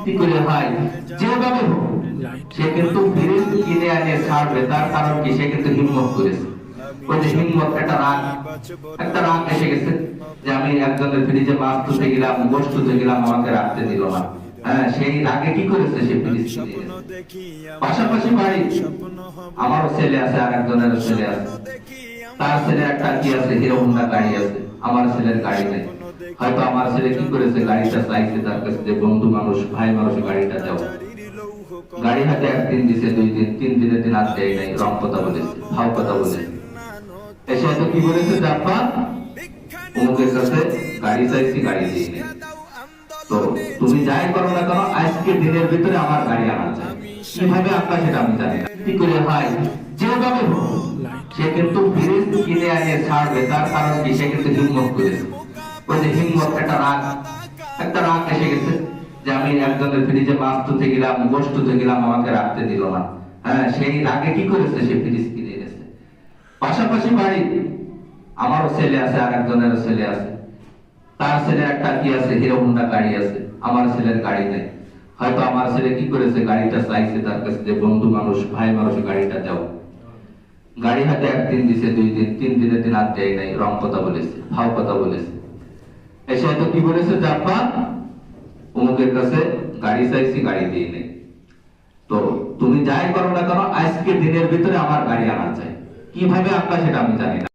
কি করে হয় যেভাবে হোক সে কিন্তু ফিরিজ কিনে আনে ছাড়বে, তার কারণ কি সে কিন্তু হিম্মত করেছে। ওই যে হিম্মত, একটা রাগ এসে গেছে যে আমি একজনের ফ্রিজে মাছ তুলতে গেলাম, গোশত তুলতে গেলাম, আমাকে রাখতে দিল না। হ্যাঁ, সেই রাগে কি করেছে সে ফ্রিজ কিনে এনেছে। পাশাপাশি বাড়ি আমারও ছেলে আছে, আর একজনের ছেলে আছে, তার ছেলে একটা কি আছে, হিরো হোন্ডা গাড়ি আছে, আমার ছেলের গাড়ি নেই। হয়তো আমার ছেলে কি করেছে, গাড়িটা চাইছে তার কাছে যে বন্ধু মানুষ, ভাই মানুষ, গাড়িটা দাও। গাড়ি হাতে একদিন দিছে, 2 দিন, 3 দিনের দিন আর দেয় নাই, রং কথা বলেছে, ভাও কথা বলেছে। এসে তো কি বলেছে, জাপ্পা অমুকের কাছে গাড়ি চাইছি, গাড়ি দিই নাই। তো তুমি যাই করো না কেন, আজকে দিনের ভিতরে আমার গাড়ি আনা চাই। কিভাবে আনবা সেটা আমি জানি না, কি করে হয় যেভাবে হোক সে কিন্তু ফ্রিজ কিনে আনে ছাড়বে, তার কারণ কি সে কিন্তু হিম্মত করেছে। ওই যে হিম্মত, একটা রাগ এসে গেছে যে আমি একজনের ফ্রিজে মাছ তুলতে গেলাম, গোশত তুলতে গেলাম, আমাকে রাখতে দিল না। হ্যাঁ, সেই রাগে কি করেছে সে ফ্রিজ কিনে এনেছে। পাশাপাশি বাড়ি আমারও ছেলে আছে, আর একজনের ছেলে আছে, তার ছেলে একটা কি আছে, হিরো হোন্ডা গাড়ি আছে, আমার ছেলের গাড়ি নেই। হয়তো আমার ছেলে কি করেছে, গাড়িটা চাইছে তার কাছে যে বন্ধু মানুষ, ভাই মানুষ, গাড়িটা দাও। গাড়ি হাতে একদিন দিছে, 2 দিন, 3 দিনের দিন আর দেয় নাই, রং কথা বলেছে, ভাও কথা বলেছে। এসে তো কি বলেছে, জাপ্পা অমুকের কাছে গাড়ি চাইছি, গাড়ি দিয়ে নেই। তো তুমি যাই করো না কেন, আজকে দিনের ভিতরে আমার গাড়ি আনা চাই। কিভাবে আনবা সেটা আমি জানি না।